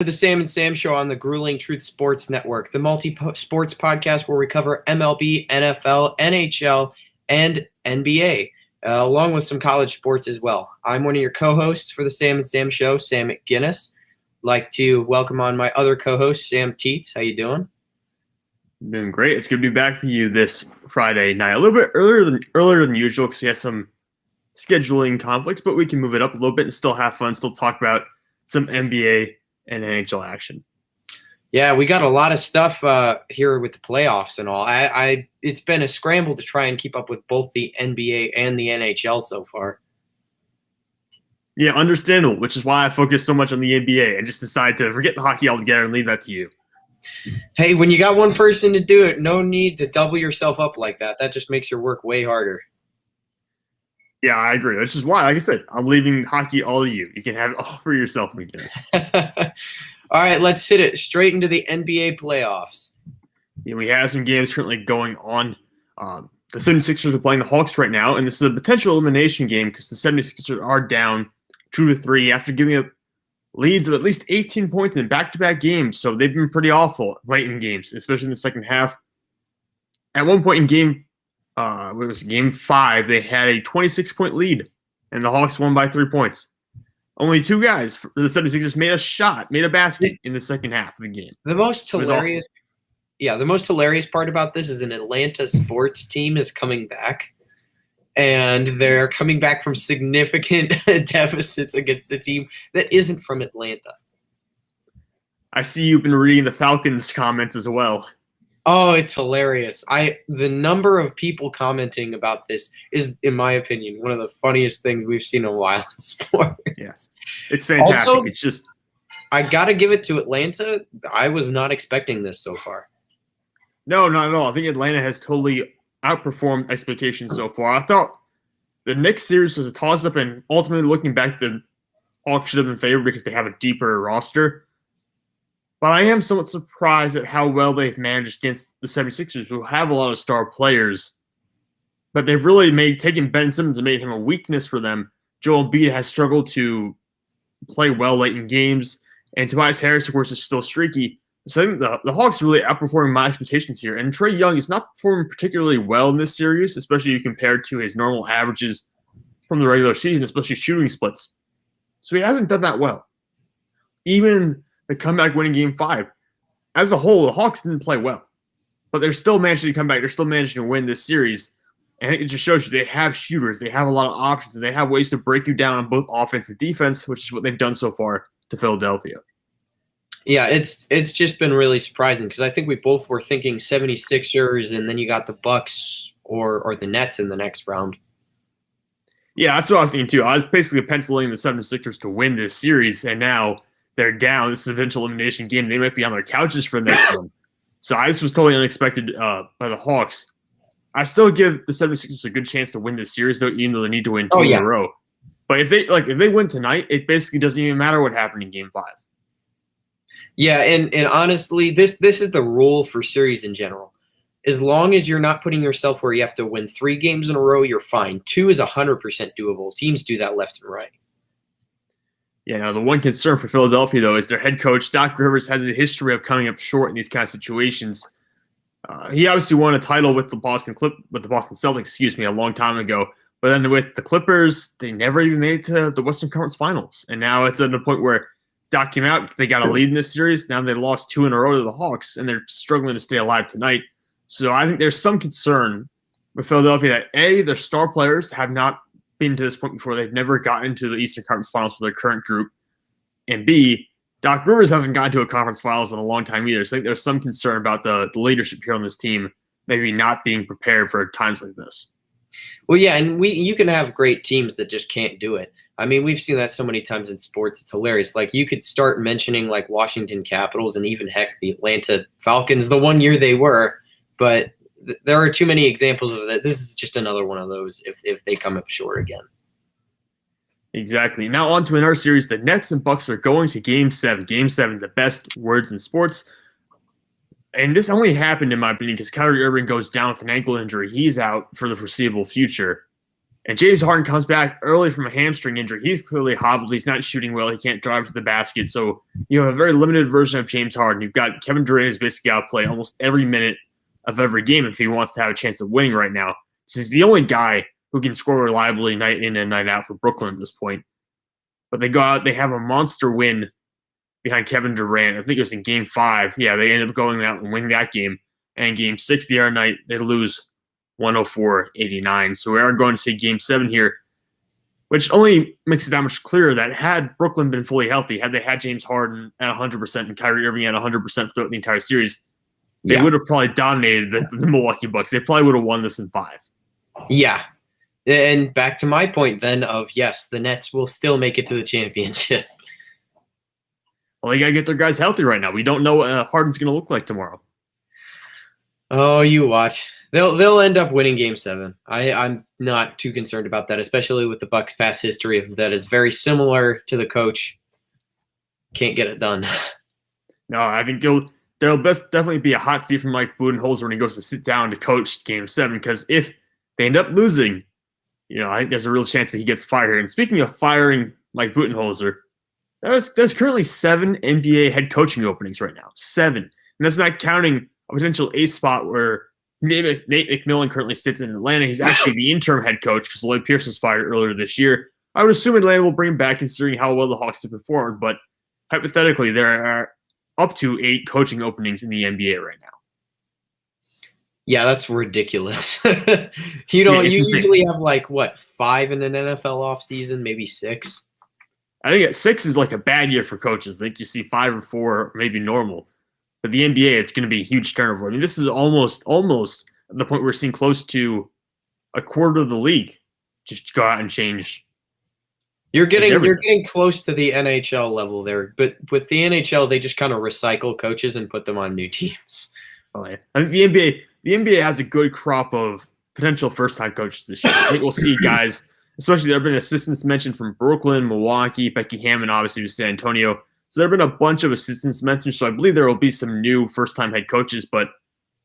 To the Sam and Sam Show on the Grueling Truth Sports Network, the multi-sports podcast where we cover MLB, NFL, NHL, and NBA, along with some college sports as well. I'm one of your co-hosts for the Sam and Sam Show, Sam McGinnis. Like to welcome on my other co-host, Sam Teets. How you doing? Doing great. It's good to be back for you this Friday night. A little bit earlier than usual because we have some scheduling conflicts, but we can move it up a little bit and still have fun, still talk about some NBA and NHL action. Yeah, we got a lot of stuff here with the playoffs and all. It's been a scramble to try and keep up with both the NBA and the NHL so far. Yeah, understandable, which is why I focus so much on the NBA and just decide to forget the hockey altogether and leave that to you. Hey, when you got one person to do it, no need to double yourself up like that. That just makes your work way harder. Yeah, I agree. Which is why, like I said, I'm leaving hockey all to you. You can have it all for yourself, McGinnis. All right, let's hit it straight into the NBA playoffs. Yeah, we have some games currently going on. The 76ers are playing the Hawks right now, and this is a potential elimination game because the 76ers are down 2-3 after giving up leads of at least 18 points in back-to-back games. So they've been pretty awful late in games, especially in the second half. At one point in game 5, they had a 26-point lead, and the Hawks won by 3 points. Only two guys for the 76ers made a basket in the second half of the game. The most hilarious part about this is an Atlanta sports team is coming back, and they're coming back from significant deficits against a team that isn't from Atlanta. I see you've been reading the Falcons comments as well. Oh, it's hilarious. The number of people commenting about this is, in my opinion, one of the funniest things we've seen in a while in sports. Yes, it's fantastic. Also, it's just I got to give it to Atlanta. I was not expecting this so far. No, not at all. I think Atlanta has totally outperformed expectations so far. I thought the Knicks series was a toss-up, and ultimately looking back, the Hawks should have been favored because they have a deeper roster. But I am somewhat surprised at how well they've managed against the 76ers, who have a lot of star players. But they've really taken Ben Simmons and made him a weakness for them. Joel Embiid has struggled to play well late in games, and Tobias Harris, of course, is still streaky. So I think the Hawks are really outperforming my expectations here. And Trae Young is not performing particularly well in this series, especially compared to his normal averages from the regular season, especially shooting splits. So he hasn't done that well. Even the comeback winning game 5. As a whole, the Hawks didn't play well. But they're still managing to come back. They're still managing to win this series. And I think it just shows you they have shooters. They have a lot of options. And they have ways to break you down on both offense and defense, which is what they've done so far to Philadelphia. Yeah, it's just been really surprising because I think we both were thinking 76ers, and then you got the Bucks or the Nets in the next round. Yeah, that's what I was thinking too. I was basically penciling the 76ers to win this series, and now they're down. This is an eventual elimination game. They might be on their couches for the next one. So this was totally unexpected by the Hawks. I still give the 76ers a good chance to win this series, though, even though they need to win two in a row. But if they win tonight, it basically doesn't even matter what happened in Game 5. Yeah, and honestly, this is the rule for series in general. As long as you're not putting yourself where you have to win 3 games in a row, you're fine. 2 is 100% doable. Teams do that left and right. Yeah, now the one concern for Philadelphia, though, is their head coach, Doc Rivers, has a history of coming up short in these kind of situations. He obviously won a title with the Boston Celtics, a long time ago. But then with the Clippers, they never even made it to the Western Conference Finals. And now it's at the point where Doc came out, they got a lead in this series. Now they lost 2 in a row to the Hawks, and they're struggling to stay alive tonight. So I think there's some concern with Philadelphia that, A, their star players have not been to this point before. They've never gotten into the Eastern Conference Finals with their current group. And B, Doc Rivers hasn't gotten to a conference finals in a long time either. So I think there's some concern about the leadership here on this team maybe not being prepared for times like this. Well, yeah, and you can have great teams that just can't do it. I mean, we've seen that so many times in sports. It's hilarious. Like, you could start mentioning, like, Washington Capitals and even, heck, the Atlanta Falcons the one year they were. But there are too many examples of that. This is just another one of those if they come up short again. Exactly. Now on to another series. The Nets and Bucks are going to Game 7. Game 7, the best words in sports. And this only happened, in my opinion, because Kyrie Irving goes down with an ankle injury. He's out for the foreseeable future. And James Harden comes back early from a hamstring injury. He's clearly hobbled. He's not shooting well. He can't drive to the basket. So you have a very limited version of James Harden. You've got Kevin Durant who's basically got to play almost every minute of every game if he wants to have a chance of winning right now. He's the only guy who can score reliably night in and night out for Brooklyn at this point. But they go out, they have a monster win behind Kevin Durant. I think it was in Game 5. Yeah, they ended up going out and winning that game. And Game 6 the other night, they lose 104-89. So we are going to see Game 7 here, which only makes it that much clearer that had Brooklyn been fully healthy, had they had James Harden at 100% and Kyrie Irving at 100% throughout the entire series, they would have probably dominated the Milwaukee Bucks. They probably would have won this in 5. Yeah. And back to my point then of, yes, the Nets will still make it to the championship. Well, they got to get their guys healthy right now. We don't know what Harden's going to look like tomorrow. Oh, you watch. They'll end up winning Game 7. I'm not too concerned about that, especially with the Bucks' past history of that is very similar to the coach. Can't get it done. No, I think there'll definitely be a hot seat from Mike Budenholzer when he goes to sit down to coach Game 7, because if they end up losing, I think there's a real chance that he gets fired. And speaking of firing Mike Budenholzer, there's currently 7 NBA head coaching openings right now. 7. And that's not counting a potential ace spot where Nate McMillan currently sits in Atlanta. He's actually the interim head coach because Lloyd Pierce was fired earlier this year. I would assume Atlanta will bring him back considering how well the Hawks have performed, but hypothetically, there are up to 8 coaching openings in the NBA right now. Yeah, that's ridiculous. You usually have 5 in an NFL offseason, maybe 6. I think 6 is like a bad year for coaches. I think you see 5 or 4, maybe normal. But the NBA, it's going to be a huge turnover. I mean, this is almost at the point we're seeing close to a quarter of the league just go out and change. You're getting close to the NHL level there, but with the NHL, they just kind of recycle coaches and put them on new teams. Oh, yeah. I think the NBA has a good crop of potential first-time coaches this year. I think we'll see guys, especially there have been assistants mentioned from Brooklyn, Milwaukee, Becky Hammond, obviously with San Antonio. So there have been a bunch of assistants mentioned. So I believe there will be some new first-time head coaches, but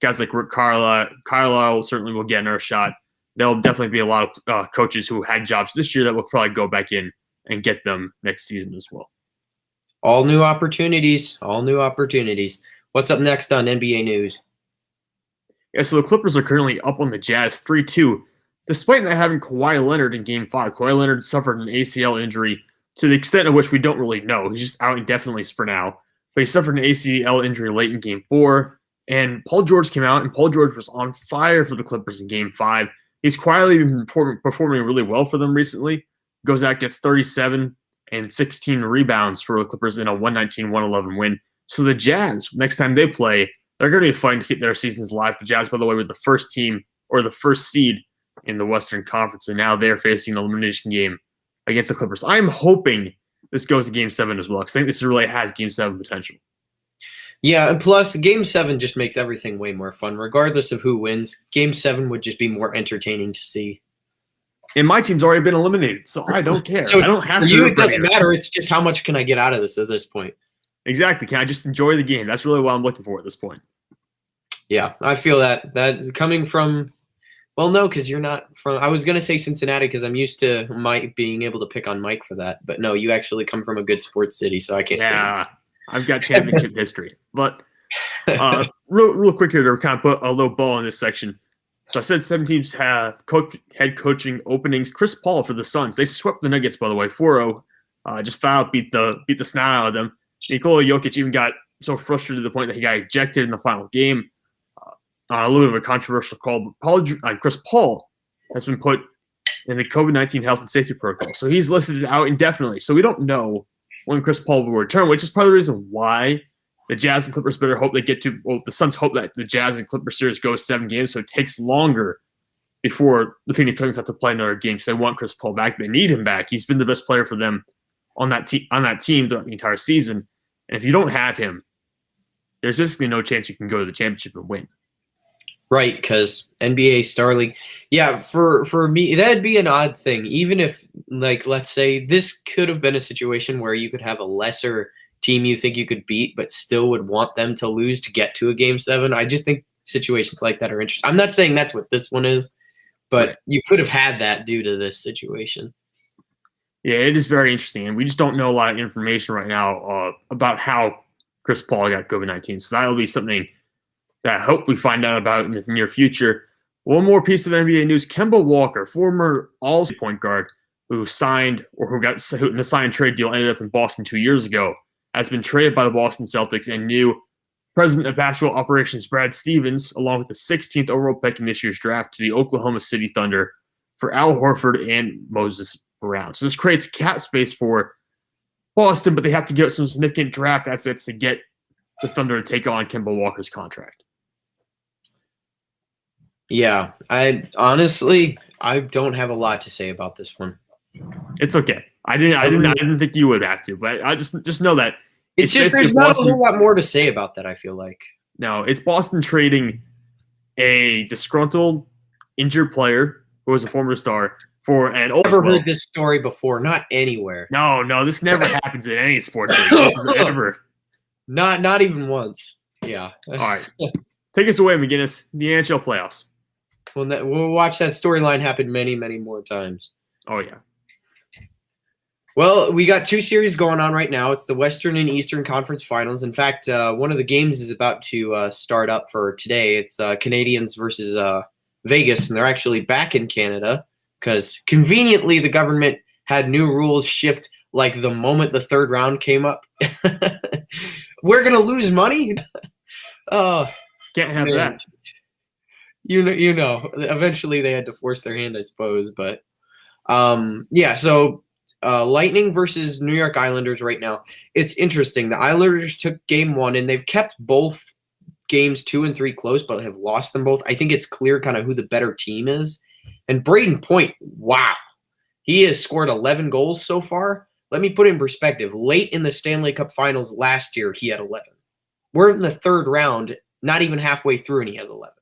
guys like Rick Carlisle certainly will get another shot. There'll definitely be a lot of coaches who had jobs this year that will probably go back in and get them next season as well. All new opportunities. What's up next on NBA news? Yeah, so the Clippers are currently up on the Jazz 3-2, despite not having Kawhi Leonard in Game 5. Kawhi Leonard suffered an ACL injury to the extent of which we don't really know. He's just out indefinitely for now. But he suffered an ACL injury late in Game 4, and Paul George came out, and Paul George was on fire for the Clippers in Game 5. He's quietly been performing really well for them recently. Goes out, gets 37 and 16 rebounds for the Clippers in a 119-111 win. So the Jazz, next time they play, they're going to be fighting to keep their seasons alive. The Jazz, by the way, were the first team or the first seed in the Western Conference, and now they're facing an elimination game against the Clippers. I'm hoping this goes to Game 7 as well, because I think this really has Game 7 potential. Yeah, and plus Game 7 just makes everything way more fun. Regardless of who wins, Game 7 would just be more entertaining to see. And my team's already been eliminated, so I don't care. So I don't have to. You, it doesn't matter. It's just how much can I get out of this at this point. Exactly. Can I just enjoy the game? That's really what I'm looking for at this point. Yeah, I feel that coming from – well, no, because you're not from – I was going to say Cincinnati because I'm used to Mike being able to pick on Mike for that. But, no, you actually come from a good sports city, so I can't say Yeah, I've got championship history. But real quick here to kind of put a little bow on this section. So I said 7 teams have head coaching openings. Chris Paul for the Suns. They swept the Nuggets, by the way, 4-0. Just flat out beat the snot out of them. Nikola Jokic even got so frustrated to the point that he got ejected in the final game. On a little bit of a controversial call, but Chris Paul has been put in the COVID-19 health and safety protocol. So he's listed out indefinitely. So we don't know when Chris Paul will return, which is part of the reason why the Jazz and Clippers better hope they get to – well, the Suns hope that the Jazz and Clippers series goes 7 games, so it takes longer before the Phoenix Suns have to play another game. So they want Chris Paul back. They need him back. He's been the best player for them on that team throughout the entire season. And if you don't have him, there's basically no chance you can go to the championship and win. Right, because NBA Star League. Yeah, for me, that'd be an odd thing. Even if, let's say this could have been a situation where you could have a lesser team you think you could beat, but still would want them to lose to get to a Game 7. I just think situations like that are interesting. I'm not saying that's what this one is, But Right. you could have had that due to this situation. Yeah, it is very interesting, and we just don't know a lot of information right now about how Chris Paul got COVID-19. So that'll be something that I hope we find out about in the near future. One more piece of NBA news: Kemba Walker, former All-Star point guard who signed or who got in the sign and trade deal, ended up in Boston 2 years ago, has been traded by the Boston Celtics and new president of basketball operations Brad Stevens, along with the 16th overall pick in this year's draft, to the Oklahoma City Thunder for Al Horford and Moses Brown. So this creates cap space for Boston, but they have to get some significant draft assets to get the Thunder to take on Kemba Walker's contract. Yeah, I honestly don't have a lot to say about this one. It's okay. I didn't think you would have to, but I just know that it's just there's not Boston, a whole lot more to say about that, I feel like. No, it's Boston trading a disgruntled, injured player who was a former star for an old. Never heard this story before, not anywhere. No, this never happens in any sports league. This is ever. Not even once. Yeah. All right. Take us away, McGinnis. The NHL playoffs. We'll watch that storyline happen many, many more times. Oh, yeah. Well, we got two series going on right now. It's the Western and Eastern Conference Finals. In fact, one of the games is about to start up for today. It's Canadiens versus Vegas, and they're actually back in Canada because conveniently the government had new rules shift like the moment the third round came up. We're going to lose money? Can't have that. You know, eventually they had to force their hand, I suppose. But, yeah, so Lightning versus New York Islanders right now. It's interesting. The Islanders took game one, and they've kept both games 2 and 3 close, but have lost them both. I think it's clear kind of who the better team is. And Braden Point, wow. He has scored 11 goals so far. Let me put it in perspective. Late in the Stanley Cup Finals last year, he had 11. We're in the third round, not even halfway through, and he has 11.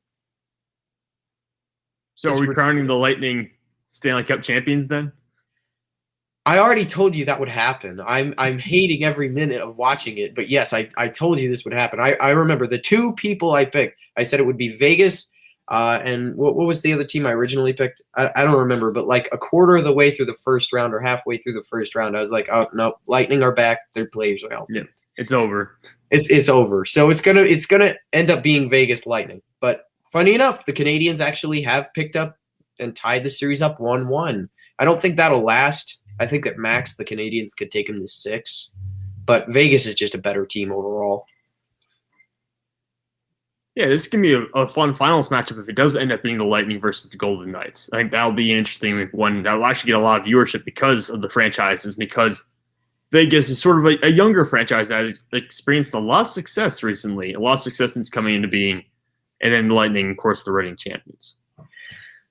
So are we crowning the Lightning Stanley Cup champions then? I already told you that would happen. I'm hating every minute of watching it, but yes, I told you this would happen. I remember the two people I picked. I said it would be Vegas, and what was the other team I originally picked? I don't remember, but like a quarter of the way through the first round or halfway through the first round, I was like, oh no, Lightning are back. Their players are healthy. Yeah, it's over. It's over. So it's gonna end up being Vegas Lightning. But funny enough, the Canadiens actually have picked up and tied the series up 1-1. I don't think that'll last. I think that max the Canadiens could take them to 6, but Vegas is just a better team overall. Yeah, this can be a fun finals matchup if it does end up being the Lightning versus the Golden Knights. I think that'll be an interesting one that will actually get a lot of viewership because of the franchises, because Vegas is sort of a younger franchise that has experienced a lot of success recently, a lot of success since coming into being, and then the Lightning, of course, the reigning champions.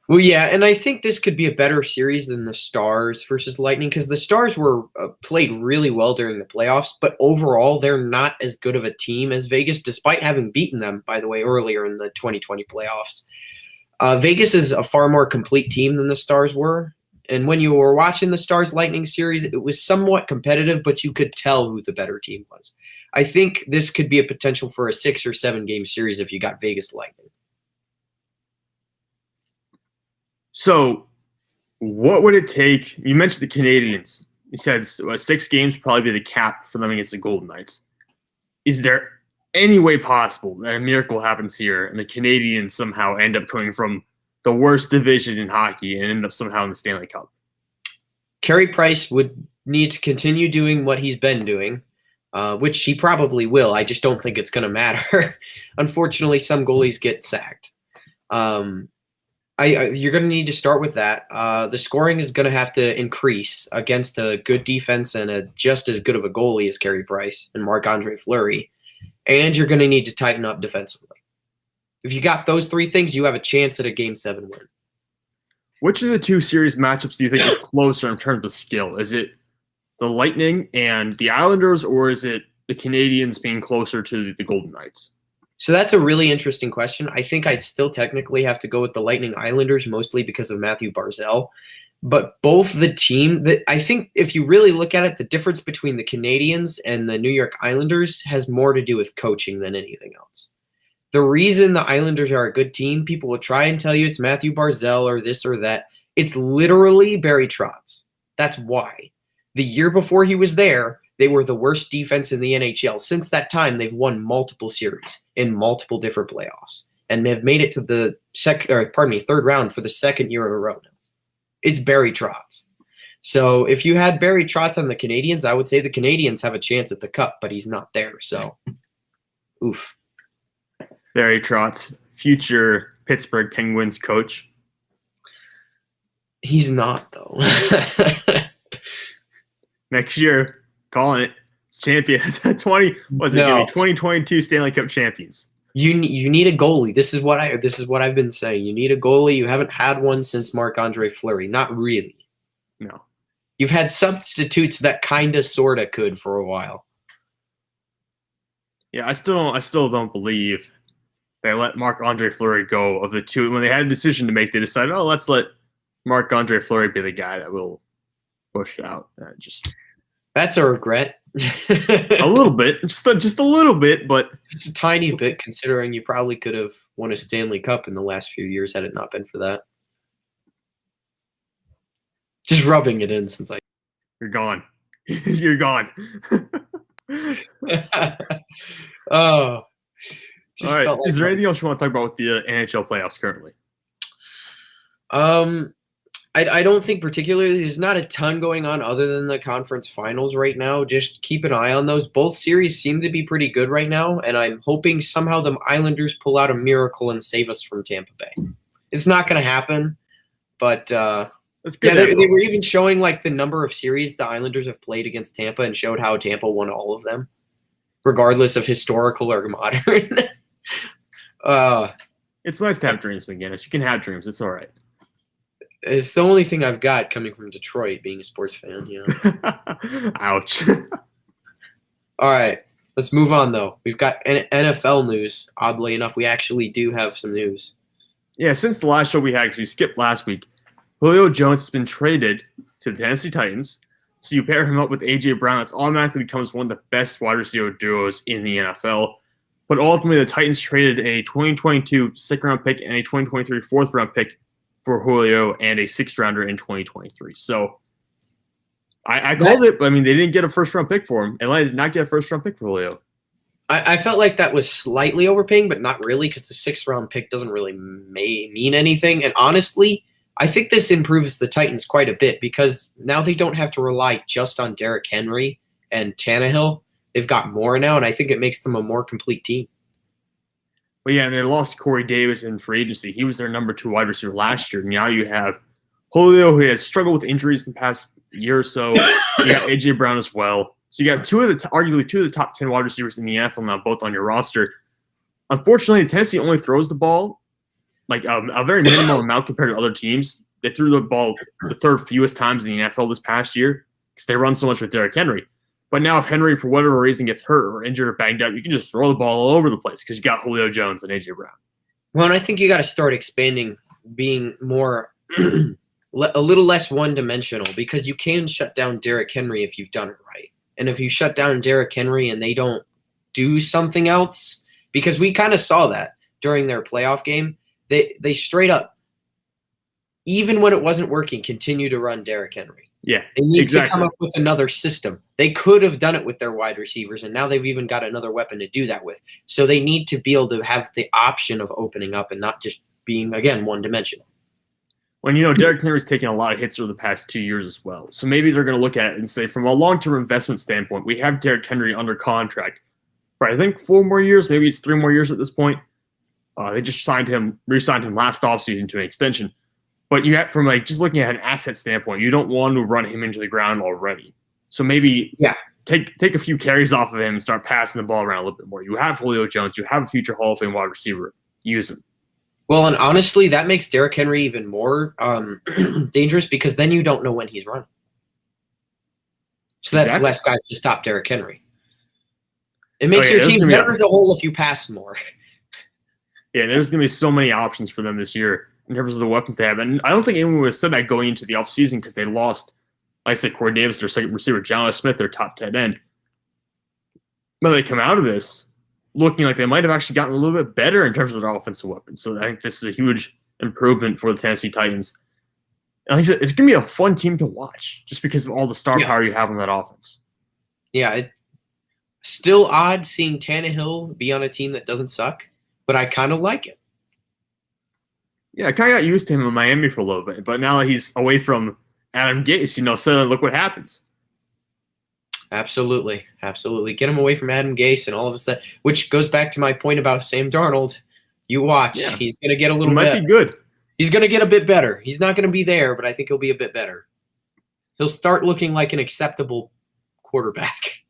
Well, yeah, and I think this could be a better series than the Stars versus Lightning because the Stars were played really well during the playoffs, but overall they're not as good of a team as Vegas, despite having beaten them, by the way, earlier in the 2020 playoffs. Vegas is a far more complete team than the Stars were, and when you were watching the Stars-Lightning series, it was somewhat competitive, but you could tell who the better team was. I think this could be a potential for a 6 or 7 game series if you got Vegas-Lightning. So, what would it take? You mentioned the Canadiens. You said 6 games would probably be the cap for them against the Golden Knights. Is there any way possible that a miracle happens here and the Canadiens somehow end up coming from the worst division in hockey and end up somehow in the Stanley Cup? Carey Price would need to continue doing what he's been doing, which he probably will. I just don't think it's going to matter. Unfortunately, some goalies get sacked. You're going to need to start with that. The scoring is going to have to increase against a good defense and just as good of a goalie as Carey Price and Marc-Andre Fleury. And you're going to need to tighten up defensively. If you got those 3 things, you have a chance at a Game 7 win. Which of the 2 series matchups do you think is closer in terms of skill? Is it the Lightning and the Islanders, or is it the Canadiens being closer to the Golden Knights? So that's a really interesting question. I think I'd still technically have to go with the Lightning Islanders, mostly because of Matthew Barzal. But both the team, I think if you really look at it, the difference between the Canadiens and the New York Islanders has more to do with coaching than anything else. The reason the Islanders are a good team, people will try and tell you it's Matthew Barzal or this or that. It's literally Barry Trotz. That's why. The year before he was there, they were the worst defense in the NHL. Since that time, they've won multiple series in multiple different playoffs and have made it to the third round for the second year in a row now. It's Barry Trotz. So if you had Barry Trotz on the Canadiens, I would say the Canadiens have a chance at the Cup, but he's not there. So, oof. Barry Trotz, future Pittsburgh Penguins coach. He's not, though. Next year, calling it champions. 2022 Stanley Cup champions. You need a goalie. This is what I've been saying. You need a goalie. You haven't had one since Marc-Andre Fleury. Not really. No. You've had substitutes that kind of sorta could for a while. Yeah, I still don't believe they let Marc-Andre Fleury go. Of the two, when they had a decision to make, they decided, let's let Marc-Andre Fleury be the guy that will push out. That's a regret. A little bit, just a little bit, but just a tiny bit, considering you probably could have won a Stanley Cup in the last few years had it not been for that. Just rubbing it in since you're gone. You're gone. Oh. All right. Is there anything else you want to talk about with the NHL playoffs currently? I don't think particularly. There's not a ton going on other than the conference finals right now. Just keep an eye on those. Both series seem to be pretty good right now, and I'm hoping somehow the Islanders pull out a miracle and save us from Tampa Bay. It's not going to happen, but they were even showing like the number of series the Islanders have played against Tampa and showed how Tampa won all of them, regardless of historical or modern. It's nice to have dreams, McGinnis. You can have dreams. It's all right. It's the only thing I've got coming from Detroit, being a sports fan. Ouch. All right, let's move on, though. We've got NFL news. Oddly enough, we actually do have some news. Yeah, since the last show we had, because we skipped last week, Julio Jones has been traded to the Tennessee Titans. So you pair him up with A.J. Brown, that's automatically becomes one of the best wide receiver duos in the NFL. But ultimately, the Titans traded a 2022 second-round pick and a 2023 fourth-round pick for Julio and a sixth-rounder in 2023. So I called it, but I mean, they didn't get a first-round pick for him. Atlanta did not get a first-round pick for Julio. I felt like that was slightly overpaying, but not really, because the sixth-round pick doesn't really mean anything. And honestly, I think this improves the Titans quite a bit because now they don't have to rely just on Derrick Henry and Tannehill. They've got more now, and I think it makes them a more complete team. Well, yeah, and they lost Corey Davis in free agency. He was their number 2 wide receiver last year. Now you have Julio, who has struggled with injuries in the past year or so. You got A.J. Brown as well. So you got arguably two of the top 10 wide receivers in the NFL now, both on your roster. Unfortunately, Tennessee only throws the ball like a very minimal amount compared to other teams. They threw the ball the third fewest times in the NFL this past year because they run so much with Derrick Henry. But now if Henry, for whatever reason, gets hurt or injured or banged up, you can just throw the ball all over the place because you got Julio Jones and A.J. Brown. Well, and I think you got to start expanding, being more a little less one-dimensional, because you can shut down Derrick Henry if you've done it right. And if you shut down Derrick Henry and they don't do something else, because we kind of saw that during their playoff game, they straight up, even when it wasn't working, continue to run Derrick Henry. Yeah, they need to come up with another system. They could have done it with their wide receivers, and now they've even got another weapon to do that with. So they need to be able to have the option of opening up and not just being, again, one-dimensional. When, Derrick Henry's taken a lot of hits over the past 2 years as well. So maybe they're going to look at it and say, from a long-term investment standpoint, we have Derrick Henry under contract for, I think, 4 more years. Maybe it's 3 more years at this point. They just re-signed him last offseason to an extension. But you have, from just looking at an asset standpoint, you don't want to run him into the ground already. So maybe take a few carries off of him and start passing the ball around a little bit more. You have Julio Jones. You have a future Hall of Fame wide receiver. Use him. Well, and honestly, that makes Derrick Henry even more dangerous because then you don't know when he's running. So that's less guys to stop Derrick Henry. It makes your team better as a whole if you pass more. Yeah, there's going to be so many options for them this year in terms of the weapons they have. And I don't think anyone would have said that going into the offseason because they lost, like I said, Corey Davis, their second receiver, John Smith, their top 10 end. But they come out of this, looking like they might have actually gotten a little bit better in terms of their offensive weapons. So I think this is a huge improvement for the Tennessee Titans. And like I said, it's going to be a fun team to watch just because of all the star power you have on that offense. Yeah, still odd seeing Tannehill be on a team that doesn't suck, but I kind of like it. Yeah, I kind of got used to him in Miami for a little bit, but now that he's away from Adam Gase, suddenly look what happens. Absolutely. Get him away from Adam Gase, and all of a sudden, which goes back to my point about Sam Darnold. You watch. Yeah. He's going to get a little bit. He might be good. He's going to get a bit better. He's not going to be there, but I think he'll be a bit better. He'll start looking like an acceptable quarterback.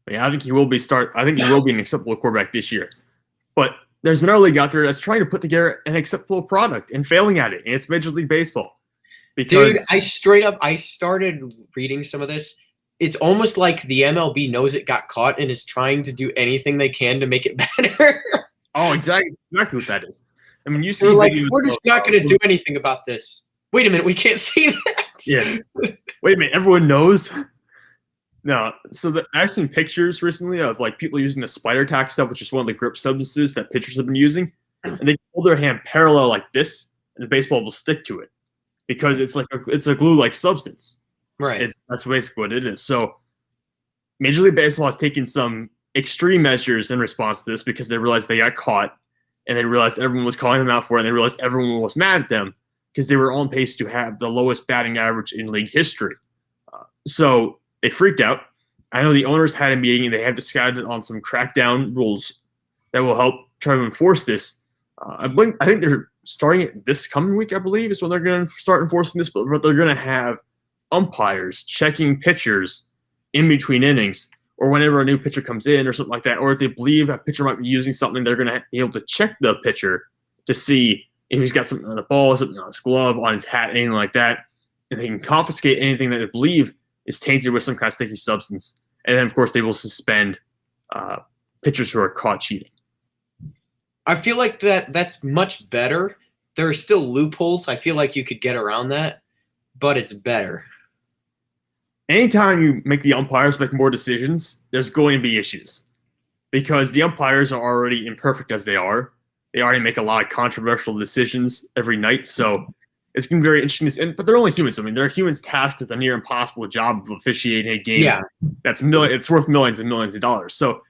Yeah, I think he will be an acceptable quarterback this year. But there's another league out there that's trying to put together an acceptable product and failing at it, and it's Major League Baseball. Dude, I started reading some of this. It's almost like the MLB knows it got caught and is trying to do anything they can to make it better. Oh, exactly what that is. I mean, you see, we're just not going to do anything about this. Wait a minute, we can't see that. Yeah. Wait a minute, everyone knows. No, so I've seen pictures recently of like people using the spider tack stuff, which is one of the grip substances that pitchers have been using, and they hold their hand parallel like this, and the baseball will stick to it because it's a glue-like substance. Right. That's basically what it is. So Major League Baseball has taken some extreme measures in response to this because they realized they got caught, and they realized everyone was calling them out for it, and they realized everyone was mad at them because they were on pace to have the lowest batting average in league history. So they freaked out. I know the owners had a meeting, and they have decided on some crackdown rules that will help try to enforce this. I think they're starting it this coming week, I believe, is when they're going to start enforcing this, but they're going to have umpires checking pitchers in between innings or whenever a new pitcher comes in or something like that, or if they believe a pitcher might be using something, they're going to be able to check the pitcher to see if he's got something on the ball, something on his glove, on his hat, anything like that, and they can confiscate anything that they believe is tainted with some kind of sticky substance. And then, of course, they will suspend pitchers who are caught cheating. I feel like that's much better. There are still loopholes. I feel like you could get around that, but it's better. Anytime you make the umpires make more decisions, there's going to be issues because the umpires are already imperfect as they are. They already make a lot of controversial decisions every night, so it's going to be very interesting. But they're only humans. I mean, they're humans tasked with a near impossible job of officiating a game that's it's worth millions and millions of dollars. So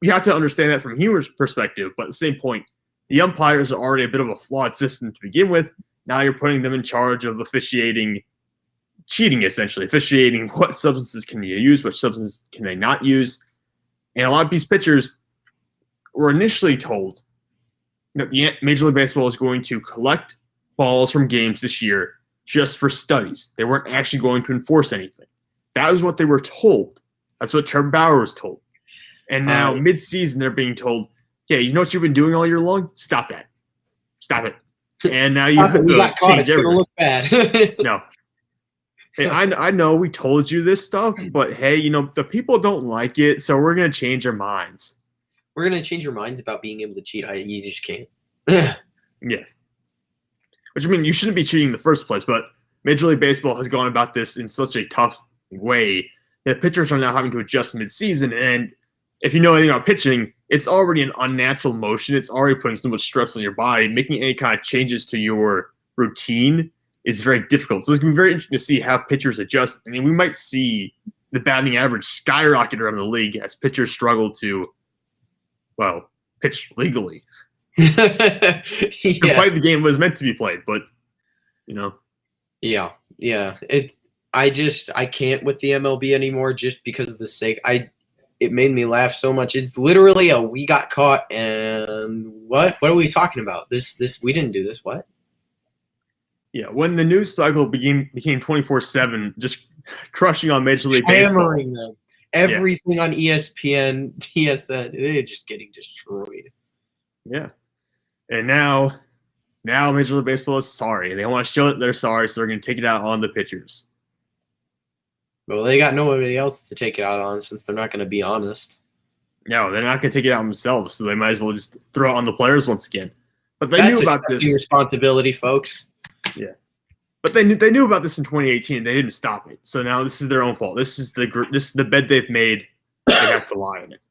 you have to understand that from a human's perspective. But at the same point, the umpires are already a bit of a flawed system to begin with. Now you're putting them in charge of officiating cheating, essentially, officiating what substances can you use, which substances can they not use. And a lot of these pitchers were initially told that the Major League Baseball is going to collect balls from games this year just for studies. They weren't actually going to enforce anything. That was what they were told. That's what Trevor Bauer was told. And now, mid-season, they're being told, yeah, you know what you've been doing all year long? Stop that. Stop it. And now you have to change everything. It's going to look bad. No. Hey, I know we told you this stuff, but hey, the people don't like it, so we're going to change our minds. We're going to change your minds about being able to cheat. You just can't. Yeah. Which, I mean, you shouldn't be cheating in the first place, but Major League Baseball has gone about this in such a tough way that pitchers are now having to adjust mid-season. And if you know anything about pitching, it's already an unnatural motion. It's already putting so much stress on your body. Making any kind of changes to your routine is very difficult. So it's going to be very interesting to see how pitchers adjust. I mean, we might see the batting average skyrocket around the league as pitchers struggle to, pitch legally. Yes. Play the game was meant to be played, but Yeah. I can't with the MLB anymore just because of the sake. It made me laugh so much. It's literally we got caught and what are we talking about? This we didn't do this. What? Yeah, when the news cycle became 24/7, just crushing on Major League Baseball. Them. Everything on ESPN, TSN, they're just getting destroyed. Yeah. And now Major League Baseball is sorry. They want to show that they're sorry, so they're going to take it out on the pitchers. Well, they got nobody else to take it out on since they're not going to be honest. No, they're not going to take it out themselves, so they might as well just throw it on the players once again. But they knew about this. Responsibility, folks. Yeah. But they knew about this in 2018. They didn't stop it. So now this is their own fault. This is the bed they've made. They have to lie in it.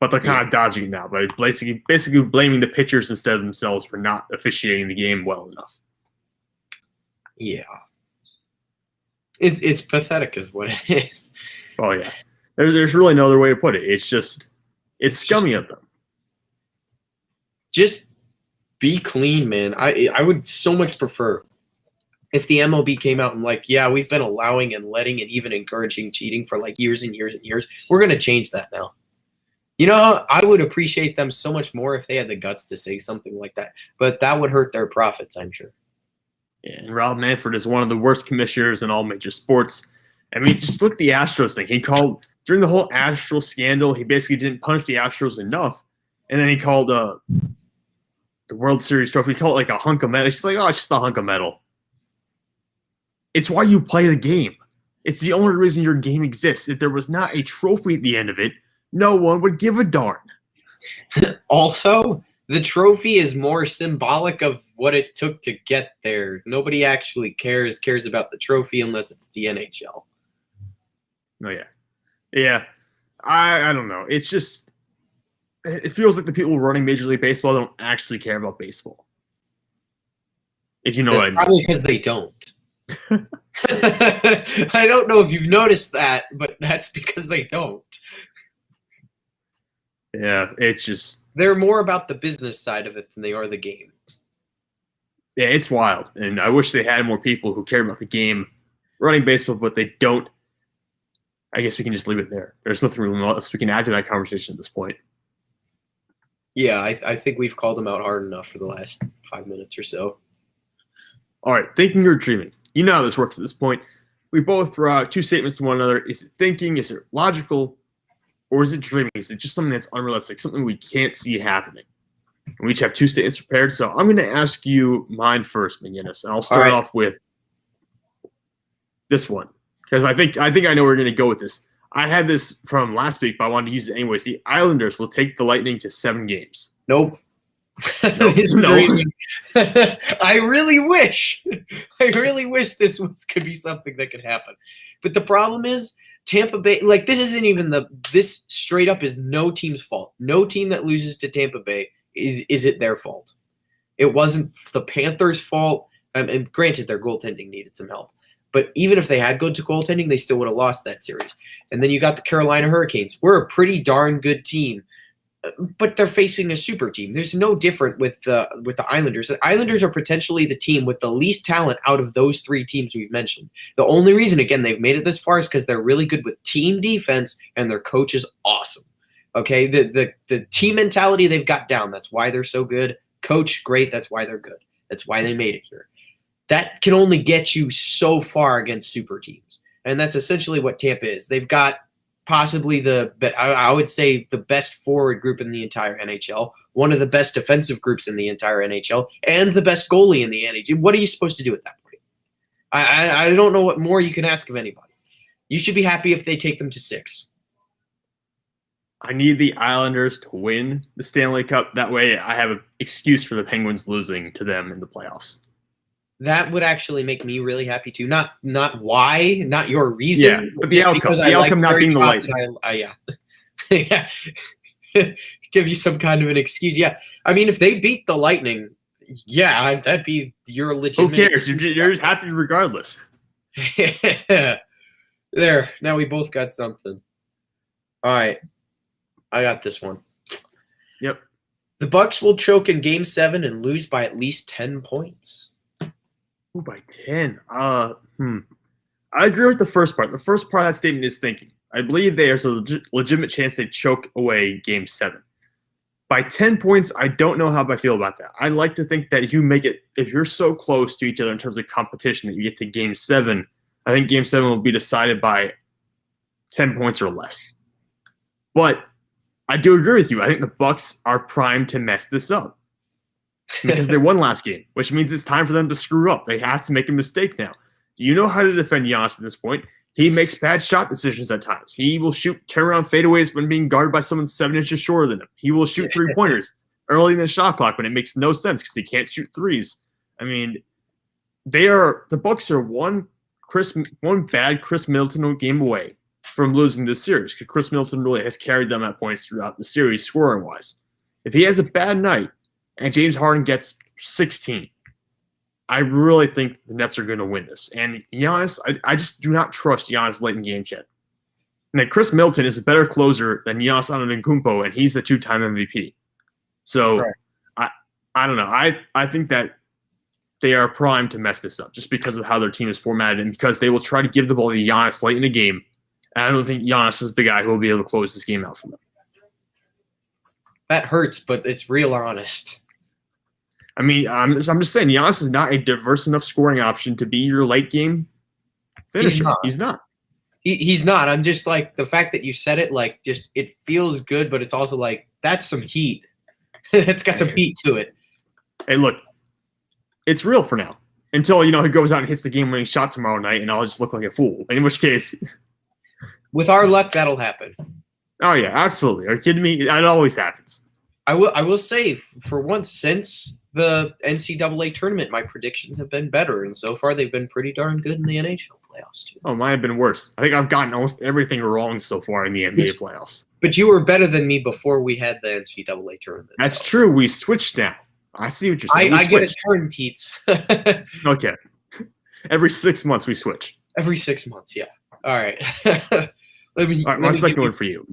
But they're kind of dodging it now by basically blaming the pitchers instead of themselves for not officiating the game well enough. Yeah. It's pathetic is what it is. Oh, yeah. There's really no other way to put it. It's scummy of them. Just be clean, man. I would so much prefer if the MLB came out and like, yeah, we've been allowing and letting and even encouraging cheating for like years and years and years. We're going to change that now. You know, I would appreciate them so much more if they had the guts to say something like that. But that would hurt their profits, I'm sure. Yeah, and Rob Manfred is one of the worst commissioners in all major sports. I mean, just look at the Astros thing. He called during the whole Astros scandal, he basically didn't punish the Astros enough. And then he called the World Series trophy, he called it like a hunk of metal. He's like, oh, it's just a hunk of metal. It's why you play the game. It's the only reason your game exists. If there was not a trophy at the end of it, no one would give a darn. Also, the trophy is more symbolic of what it took to get there. Nobody actually cares about the trophy unless it's the NHL. Oh, yeah. Yeah. I don't know. It's just – it feels like the people running Major League Baseball don't actually care about baseball. If you know what I mean. Probably because they don't. I don't know if you've noticed that, but that's because they don't. Yeah, it's just – they're more about the business side of it than they are the game. Yeah, it's wild. And I wish they had more people who cared about the game running baseball, but they don't. I guess we can just leave it there. There's nothing really else we can add to that conversation at this point. Yeah, I think we've called them out hard enough for the last 5 minutes or so. All right, thinking or dreaming. You know how this works at this point. We both throw out two statements to one another. Is it thinking? Is it logical? Or is it dreaming? Is it just something that's unrealistic, something we can't see happening? And we each have two statements prepared. So I'm going to ask you mine first, McGinnis. And I'll start off with this one. Because I think I know where we're going to go with this. I had this from last week, but I wanted to use it anyways. The Islanders will take the Lightning to 7 games. Nope. No. I really wish this could be something that could happen. But the problem is, Tampa Bay, like this isn't even this straight up is no team's fault. No team that loses to Tampa Bay is it their fault. It wasn't the Panthers' fault. And granted, their goaltending needed some help. But even if they had good goaltending, they still would have lost that series. And then you got the Carolina Hurricanes. We're a pretty darn good team, but they're facing a super team. There's no different with the Islanders. The Islanders are potentially the team with the least talent out of those 3 teams we've mentioned. The only reason, again, they've made it this far is because they're really good with team defense and their coach is awesome. Okay, the team mentality they've got down. That's why they're so good. Coach, great. That's why they're good. That's why they made it here. That can only get you so far against super teams. And that's essentially what Tampa is. They've got possibly I would say the best forward group in the entire NHL, one of the best defensive groups in the entire NHL, and the best goalie in the NHL. What are you supposed to do at that point? I don't know what more you can ask of anybody. You should be happy if they take them to 6. I need the Islanders to win the Stanley Cup. That way I have an excuse for the Penguins losing to them in the playoffs. That would actually make me really happy too. Not why, not your reason. Yeah, but the outcome. The outcome not being the Lightning. Yeah. Give you some kind of an excuse. Yeah. I mean, if they beat the Lightning, yeah, that'd be your legitimate. Who cares? You're happy regardless. There. Now we both got something. All right. I got this one. Yep. The Bucks will choke in Game 7 and lose by at least 10 points. Ooh, by 10. I agree with the first part. The first part of that statement is thinking. I believe there's a legitimate chance they choke away Game 7. By 10 points, I don't know how I feel about that. I like to think that if you're so close to each other in terms of competition that you get to Game 7, I think Game 7 will be decided by 10 points or less. But I do agree with you. I think the Bucks are primed to mess this up. Because they won last game, which means it's time for them to screw up. They have to make a mistake now. Do you know how to defend Giannis at this point? He makes bad shot decisions at times. He will shoot turnaround fadeaways when being guarded by someone 7 inches shorter than him. He will shoot 3-pointers early in the shot clock when it makes no sense because he can't shoot threes. I mean, the Bucks are one bad Chris Middleton game away from losing this series because Chris Middleton really has carried them at points throughout the series scoring-wise. If he has a bad night and James Harden gets 16, I really think the Nets are going to win this. And Giannis, I just do not trust Giannis late in games yet. And then Chris Middleton is a better closer than Giannis Antetokounmpo, and he's the two-time MVP. So right. I don't know. I think that they are primed to mess this up just because of how their team is formatted and because they will try to give the ball to Giannis late in the game. And I don't think Giannis is the guy who will be able to close this game out for them. That hurts, but it's real honest. I mean, I'm just saying, Giannis is not a diverse enough scoring option to be your late game finisher. He's not. He's not. I'm just like, the fact that you said it, like, just it feels good, but it's also like, that's some heat. It's got some heat to it. Hey, look, it's real for now. Until, he goes out and hits the game-winning shot tomorrow night, and I'll just look like a fool. In which case, with our luck, that'll happen. Oh yeah, absolutely. Are you kidding me? It always happens. I will say, for once since the NCAA tournament, my predictions have been better, and so far they've been pretty darn good in the NHL playoffs too. Oh, mine have been worse. I think I've gotten almost everything wrong so far in the NBA playoffs. But you were better than me before we had the NCAA tournament. That's true. We switched now. I see what you're saying. I get a turn, Teets. Okay. Every 6 months we switch. Every 6 months, yeah. All right. My second one for you.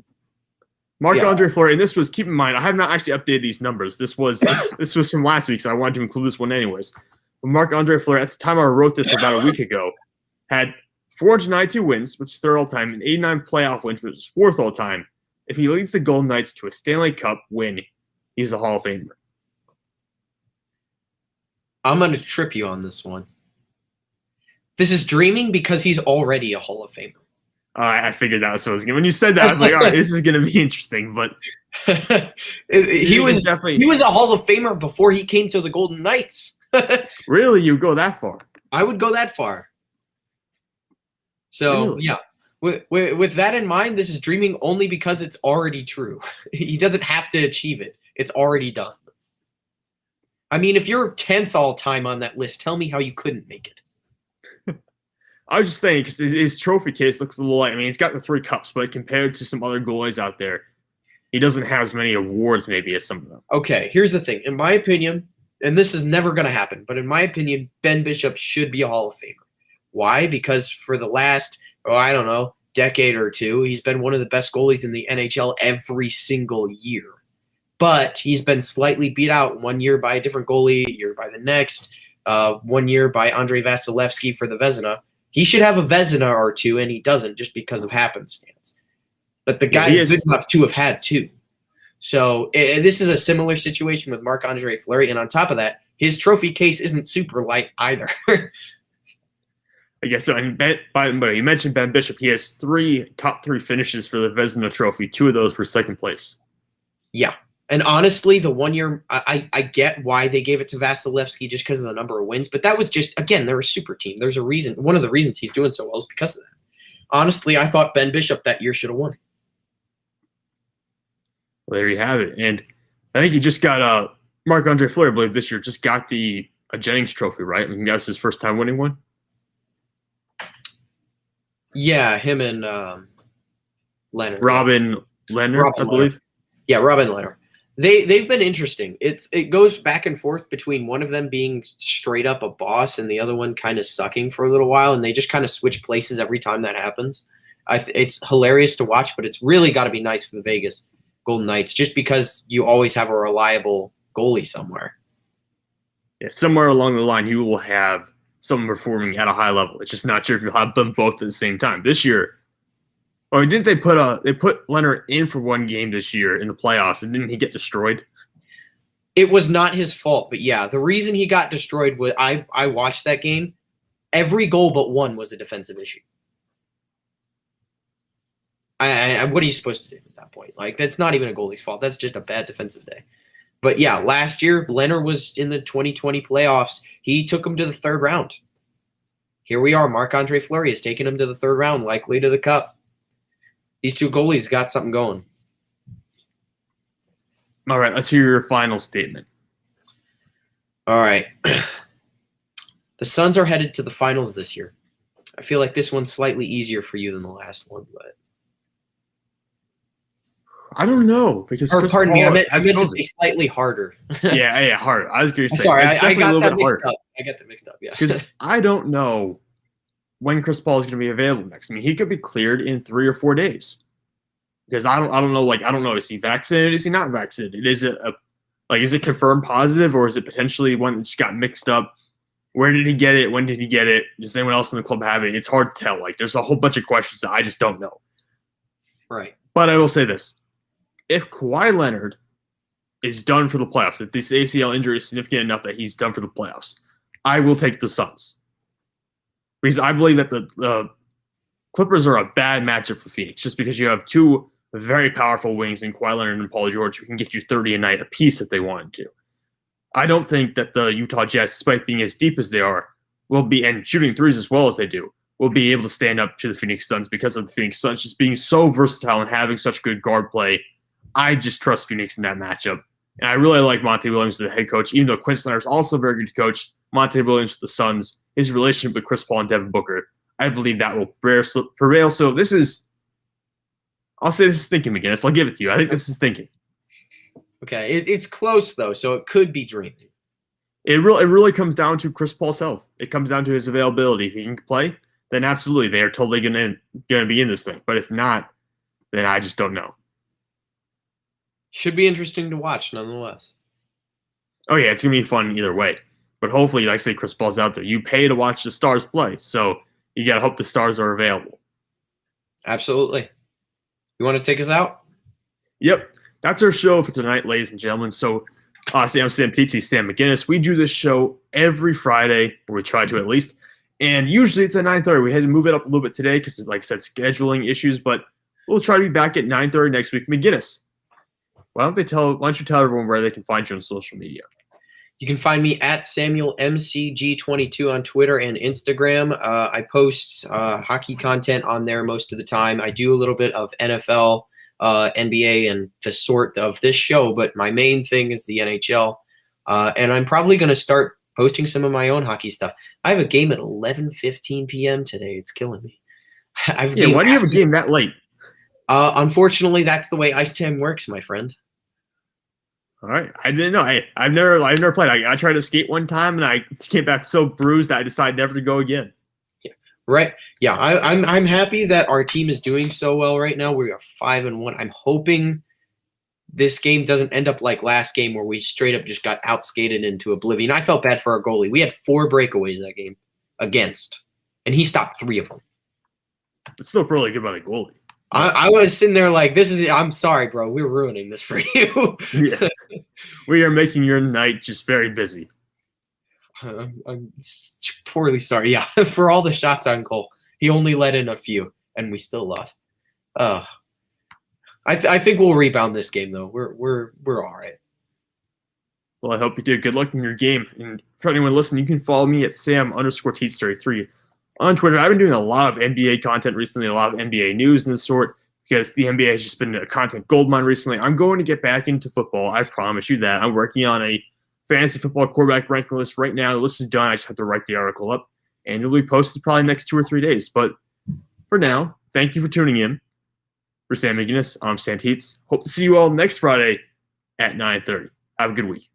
Marc-Andre Fleury, and this was, keep in mind, I have not actually updated these numbers. This was from last week, so I wanted to include this one anyways. But Marc-Andre Fleury, at the time I wrote this about a week ago, had 492 wins, which is third all-time, and 89 playoff wins, which is fourth all-time. If he leads the Golden Knights to a Stanley Cup win, he's a Hall of Famer. I'm going to trip you on this one. This is dreaming because he's already a Hall of Famer. I figured that was what I was going to. When you said that, I was like, all right, this is going to be interesting. But he was a Hall of Famer before he came to the Golden Knights. Really? You go that far? I would go that far. So, really? Yeah. With that in mind, this is dreaming only because it's already true. He doesn't have to achieve it. It's already done. I mean, if you're 10th all-time on that list, tell me how you couldn't make it. I was just saying, because his trophy case looks a little light. I mean, he's got the 3 cups, but compared to some other goalies out there, he doesn't have as many awards maybe as some of them. Okay, here's the thing. In my opinion, and this is never going to happen, but in my opinion, Ben Bishop should be a Hall of Famer. Why? Because for the last, decade or two, he's been one of the best goalies in the NHL every single year. But he's been slightly beat out 1 year by a different goalie, a year by the next, 1 year by Andrei Vasilevsky for the Vezina. He should have a Vezina or two, and he doesn't just because of happenstance. But the guy's good enough to have had 2. So this is a similar situation with Marc-Andre Fleury. And on top of that, his trophy case isn't super light either. I guess so. And by the way, you mentioned Ben Bishop. He has 3 top 3 finishes for the Vezina Trophy. 2 of those were second place. Yeah. And honestly, the 1 year, I get why they gave it to Vasilevsky just because of the number of wins. But that was just, again, they're a super team. There's a reason. One of the reasons he's doing so well is because of that. Honestly, I thought Ben Bishop that year should have won. Well, there you have it. And I think he just got Marc-Andre Fleury, I believe, this year just got a Jennings Trophy, right? I mean, that was his first time winning one. Yeah, him and Leonard. Robin Leonard, I believe. Yeah, Robin Leonard. They've been interesting. It goes back and forth between one of them being straight up a boss and the other one kind of sucking for a little while, and they just kind of switch places every time that happens. It's hilarious to watch, but it's really got to be nice for the Vegas Golden Knights just because you always have a reliable goalie somewhere. Yeah, somewhere along the line you will have someone performing at a high level. It's just not sure if you'll have them both at the same time. This year, or didn't they put Leonard in for 1 game this year in the playoffs, and didn't he get destroyed? It was not his fault, but yeah, the reason he got destroyed was I watched that game. Every goal but one was a defensive issue. What are you supposed to do at that point? Like, that's not even a goalie's fault. That's just a bad defensive day. But yeah, last year, Leonard was in the 2020 playoffs. He took him to the 3rd round. Here we are. Marc-Andre Fleury has taken him to the 3rd round, likely to the Cup. These 2 goalies got something going. All right, let's hear your final statement. All right. The Suns are headed to the finals this year. I feel like this one's slightly easier for you than the last one, but I don't know because Or Chris pardon me, I Paul meant has to COVID. say slightly harder. Yeah, hard. I was going to say Sorry, it's I definitely a got little that bit mixed harder up. I got that mixed up. Yeah. because I don't know when Chris Paul is going to be available next. I mean, he could be cleared in 3 or 4 days because I don't know. Like, I don't know. Is he vaccinated? Is he not vaccinated? Is it is it confirmed positive or is it potentially one that just got mixed up? Where did he get it? When did he get it? Does anyone else in the club have it? It's hard to tell. Like, there's a whole bunch of questions that I just don't know. Right. But I will say this. If Kawhi Leonard is done for the playoffs, if this ACL injury is significant enough that he's done for the playoffs, I will take the Suns. Because I believe that the Clippers are a bad matchup for Phoenix just because you have two very powerful wings in Kawhi Leonard and Paul George who can get you 30 a night apiece if they wanted to. I don't think that the Utah Jazz, despite being as deep as they are, will be, and shooting threes as well as they do, will be able to stand up to the Phoenix Suns because of the Phoenix Suns just being so versatile and having such good guard play. I just trust Phoenix in that matchup. And I really like Monty Williams as the head coach, even though Quinn Snyder is also a very good coach. Monty Williams with the Suns, his relationship with Chris Paul and Devin Booker, I believe that will prevail. So this is, I'll say this is thinking, McGinnis. I'll give it to you. I think this is thinking. Okay, it's close though, so it could be dreaming. It really comes down to Chris Paul's health. It comes down to his availability. If he can play, then absolutely they are totally gonna be in this thing. But if not, then I just don't know. Should be interesting to watch, nonetheless. Oh yeah, it's gonna be fun either way. But hopefully, like I say, Chris Paul's out there. You pay to watch the stars play, so you gotta hope the stars are available. Absolutely. You want to take us out? Yep. That's our show for tonight, ladies and gentlemen. So, I'm Sam Teets, Sam McGinnis. We do this show every Friday, or we try to at least. And usually it's at 9:30. We had to move it up a little bit today because, like I said, scheduling issues. But we'll try to be back at 9:30 next week. McGinnis, why don't you tell everyone where they can find you on social media? You can find me at SamuelMCG22 on Twitter and Instagram. I post hockey content on there most of the time. I do a little bit of NFL, NBA, and the sort of this show, but my main thing is the NHL. And I'm probably going to start posting some of my own hockey stuff. I have a game at 11:15 p.m. today. It's killing me. Why do you have a game that late? Unfortunately, that's the way Ice Time works, my friend. All right, I didn't know. I've never played. I tried to skate one time, and I came back so bruised that I decided never to go again. Yeah, right. Yeah, I'm happy that our team is doing so well right now. We are 5-1. I'm hoping this game doesn't end up like last game where we straight up just got outskated into oblivion. I felt bad for our goalie. We had 4 breakaways that game against, and he stopped 3 of them. It's still really good by the goalie. I was sitting there like, I'm sorry, bro. We're ruining this for you. Yeah. We are making your night just very busy. I'm poorly sorry. Yeah, for all the shots on goal. He only let in a few, and we still lost. I think we'll rebound this game, though. We're all right. Well, I hope you do. Good luck in your game. And for anyone listening, you can follow me at Sam_Teets33 on Twitter. I've been doing a lot of NBA content recently, a lot of NBA news and this sort, because the NBA has just been a content goldmine recently. I'm going to get back into football. I promise you that. I'm working on a fantasy football quarterback ranking list right now. The list is done. I just have to write the article up, and it'll be posted probably next 2 or 3 days. But for now, thank you for tuning in. For Sam McGinnis, I'm Sam Teets. Hope to see you all next Friday at 9:30. Have a good week.